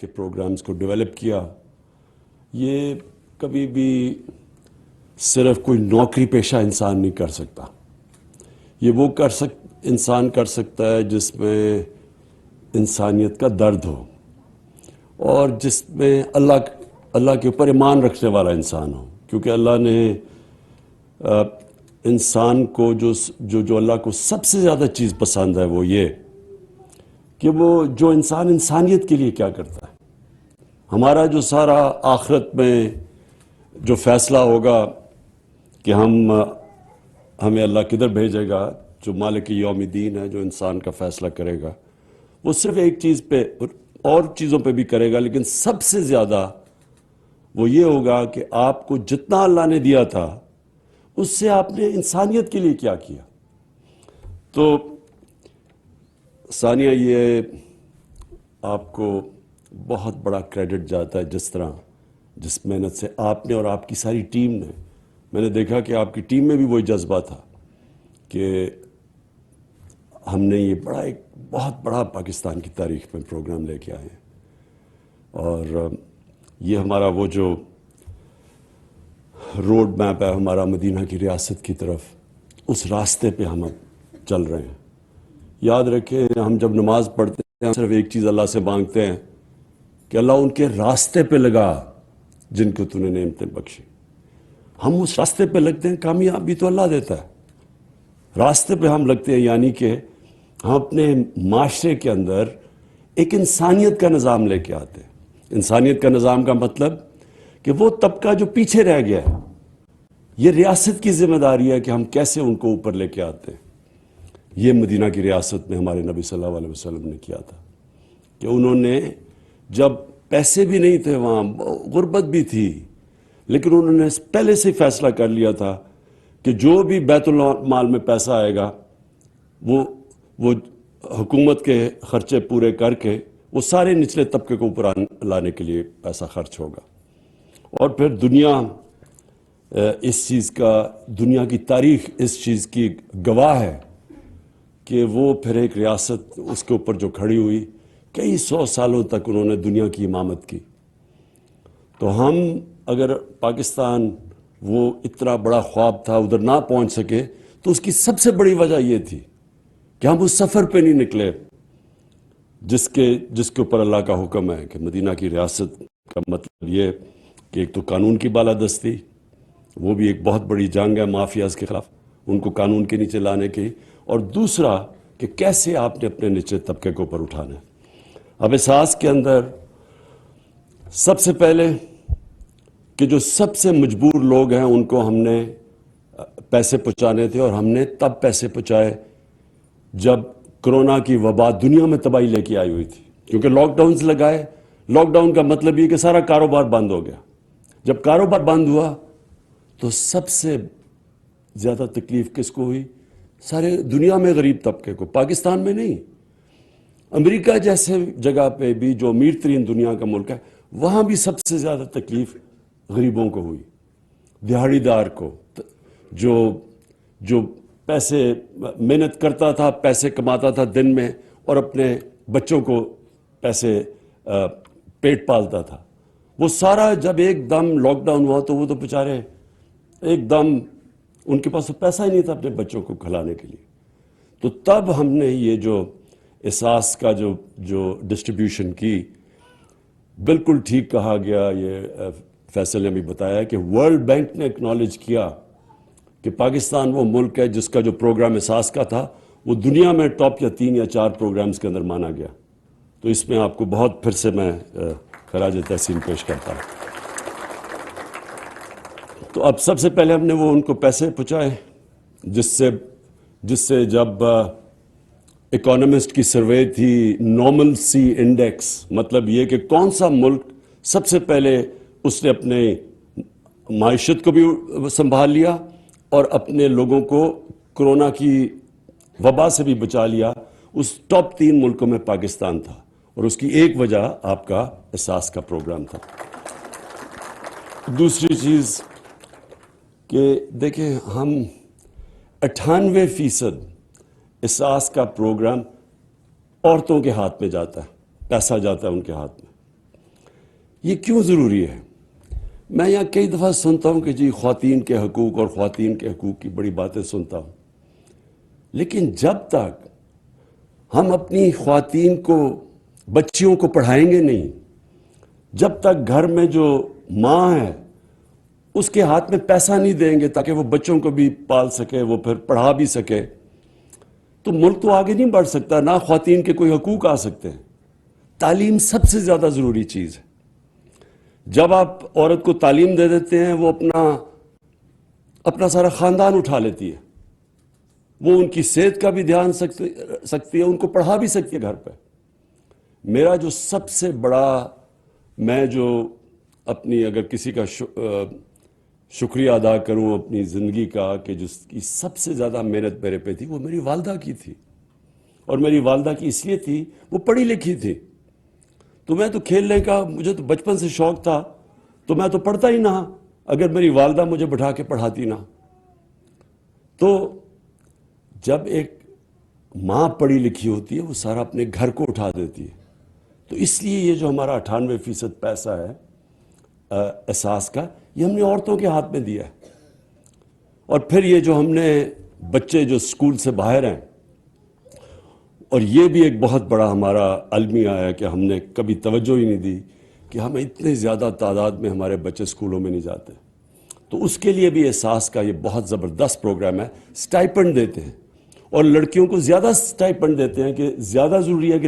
کے پروگرامز کو ڈیولپ کیا، یہ کبھی بھی صرف کوئی نوکری پیشہ انسان نہیں کر سکتا. یہ وہ انسان کر سکتا ہے جس میں انسانیت کا درد ہو اور جس میں اللہ کے اوپر ایمان رکھنے والا انسان ہو. کیونکہ اللہ نے انسان کو جو اللہ کو سب سے زیادہ چیز پسند ہے وہ یہ کہ وہ جو انسان انسانیت کے لیے کیا کرتا ہے. ہمارا جو سارا آخرت میں جو فیصلہ ہوگا کہ ہمیں اللہ کدھر بھیجے گا، جو مالک یوم الدین ہے، جو انسان کا فیصلہ کرے گا، وہ صرف ایک چیز پہ اور چیزوں پہ بھی کرے گا، لیکن سب سے زیادہ وہ یہ ہوگا کہ آپ کو جتنا اللہ نے دیا تھا اس سے آپ نے انسانیت کے لیے کیا کیا. تو ثانیہ، یہ آپ کو بہت بڑا کریڈٹ جاتا ہے جس محنت سے آپ نے اور آپ کی ساری ٹیم نے. میں نے دیکھا کہ آپ کی ٹیم میں بھی وہی جذبہ تھا کہ ہم نے یہ ایک بہت بڑا پاکستان کی تاریخ میں پروگرام لے کے آئے ہیں، اور یہ ہمارا وہ جو روڈ میپ ہے ہمارا مدینہ کی ریاست کی طرف، اس راستے پہ ہم چل رہے ہیں. یاد رکھیں، ہم جب نماز پڑھتے ہیں ہم صرف ایک چیز اللہ سے مانگتے ہیں کہ اللہ ان کے راستے پہ لگا جن کو تو نے نعمتیں بخشی. ہم اس راستے پہ لگتے ہیں، کامیابی تو اللہ دیتا ہے. راستے پہ ہم لگتے ہیں، یعنی کہ ہم اپنے معاشرے کے اندر ایک انسانیت کا نظام لے کے آتے ہیں. انسانیت کا نظام کا مطلب کہ وہ طبقہ جو پیچھے رہ گیا ہے، یہ ریاست کی ذمہ داری ہے کہ ہم کیسے ان کو اوپر لے کے آتے ہیں. یہ مدینہ کی ریاست میں ہمارے نبی صلی اللہ علیہ وسلم نے کیا تھا کہ انہوں نے، جب پیسے بھی نہیں تھے، وہاں غربت بھی تھی، لیکن انہوں نے پہلے سے فیصلہ کر لیا تھا کہ جو بھی بیت المال میں پیسہ آئے گا وہ حکومت کے خرچے پورے کر کے وہ سارے نچلے طبقے کو اوپر لانے کے لیے پیسہ خرچ ہوگا. اور پھر دنیا کی تاریخ اس چیز کی گواہ ہے کہ وہ پھر ایک ریاست اس کے اوپر جو کھڑی ہوئی، کئی 100 سالوں تک انہوں نے دنیا کی امامت کی. تو ہم اگر پاکستان وہ اتنا بڑا خواب تھا ادھر نہ پہنچ سکے تو اس کی سب سے بڑی وجہ یہ تھی کہ ہم اس سفر پہ نہیں نکلے جس کے اوپر اللہ کا حکم ہے کہ مدینہ کی ریاست کا مطلب یہ کہ ایک تو قانون کی بالادستی، وہ بھی ایک بہت بڑی جنگ ہے مافیاز کے خلاف، ان کو قانون کے نیچے لانے کی، اور دوسرا کہ کیسے آپ نے اپنے نچلے طبقے کو اوپر اٹھانا ہے. اب احساس کے اندر سب سے پہلے کہ جو سب سے مجبور لوگ ہیں ان کو ہم نے پیسے پہنچانے تھے، اور ہم نے تب پیسے پہنچائے جب کرونا کی وبا دنیا میں تباہی لے کے آئی ہوئی تھی. کیونکہ لاک ڈاؤنز لگائے، لاک ڈاؤن کا مطلب یہ کہ سارا کاروبار بند ہو گیا. جب کاروبار بند ہوا تو سب سے زیادہ تکلیف کس کو ہوئی؟ سارے دنیا میں غریب طبقے کو، پاکستان میں نہیں. امریکہ جیسے جگہ پہ بھی جو امیر ترین دنیا کا ملک ہے، وہاں بھی سب سے زیادہ تکلیف غریبوں کو ہوئی، دیہڑی دار کو، جو پیسے محنت کرتا تھا، پیسے کماتا تھا دن میں، اور اپنے بچوں کو پیسے پیٹ پالتا تھا. وہ سارا جب ایک دم لاک ڈاؤن ہوا تو وہ تو بیچارے ایک دم ان کے پاس تو پیسہ ہی نہیں تھا اپنے بچوں کو کھلانے کے لیے. تو تب ہم نے یہ جو احساس کا جو ڈسٹریبیوشن کی، بالکل ٹھیک کہا گیا. یہ فیصل نے بھی بتایا کہ ورلڈ بینک نے اکنالج کیا کہ پاکستان وہ ملک ہے جس کا جو پروگرام احساس کا تھا وہ دنیا میں ٹاپ یا 3 یا 4 پروگرامز کے اندر مانا گیا. تو اس میں آپ کو بہت پھر سے میں خراج تحسین پیش کرتا ہوں. تو اب سب سے پہلے ہم نے وہ ان کو پیسے پہنچائے جس سے جب اکانومسٹ کی سروے تھی نارمل سی انڈیکس، مطلب یہ کہ کون سا ملک سب سے پہلے اس نے اپنے معیشت کو بھی سنبھال لیا اور اپنے لوگوں کو کرونا کی وبا سے بھی بچا لیا، اس ٹاپ 3 ملکوں میں پاکستان تھا. اور اس کی ایک وجہ آپ کا احساس کا پروگرام تھا. دوسری چیز کہ دیکھیں، ہم 98% احساس کا پروگرام عورتوں کے ہاتھ میں جاتا ہے، پیسہ جاتا ہے ان کے ہاتھ میں. یہ کیوں ضروری ہے؟ میں یہاں کئی دفعہ سنتا ہوں کہ جی خواتین کے حقوق اور خواتین کے حقوق کی بڑی باتیں سنتا ہوں، لیکن جب تک ہم اپنی خواتین کو، بچیوں کو پڑھائیں گے نہیں، جب تک گھر میں جو ماں ہے اس کے ہاتھ میں پیسہ نہیں دیں گے تاکہ وہ بچوں کو بھی پال سکے، وہ پھر پڑھا بھی سکے، تو ملک تو آگے نہیں بڑھ سکتا، نہ خواتین کے کوئی حقوق آ سکتے ہیں۔ تعلیم سب سے زیادہ ضروری چیز ہے۔ جب آپ عورت کو تعلیم دے دیتے ہیں، وہ اپنا سارا خاندان اٹھا لیتی ہے، وہ ان کی صحت کا بھی دھیان سکتی ہے، ان کو پڑھا بھی سکتی ہے گھر پہ۔ میرا جو سب سے بڑا، میں جو اپنی اگر کسی کا شکریہ ادا کروں اپنی زندگی کا، کہ جس کی سب سے زیادہ محنت میرے پہ تھی، وہ میری والدہ کی تھی۔ اور میری والدہ کی اس لیے تھی، وہ پڑھی لکھی تھی، تو میں تو کھیلنے کا، مجھے تو بچپن سے شوق تھا، تو میں تو پڑھتا ہی نہ اگر میری والدہ مجھے بٹھا کے پڑھاتی نہ۔ تو جب ایک ماں پڑھی لکھی ہوتی ہے، وہ سارا اپنے گھر کو اٹھا دیتی ہے۔ تو اس لیے یہ جو ہمارا 98% پیسہ ہے اساس کا، یہ ہم نے عورتوں کے ہاتھ میں دیا ہے۔ اور پھر یہ جو ہم نے بچے جو اسکول سے باہر ہیں، اور یہ بھی ایک بہت بڑا ہمارا المیہ ہے کہ ہم نے کبھی توجہ ہی نہیں دی کہ ہمیں اتنے زیادہ تعداد میں ہمارے بچے اسکولوں میں نہیں جاتے، تو اس کے لیے بھی اساس کا یہ بہت زبردست پروگرام ہے۔ سٹائپنڈ دیتے ہیں، اور لڑکیوں کو زیادہ سٹائپنڈ دیتے ہیں، کہ زیادہ ضروری ہے کہ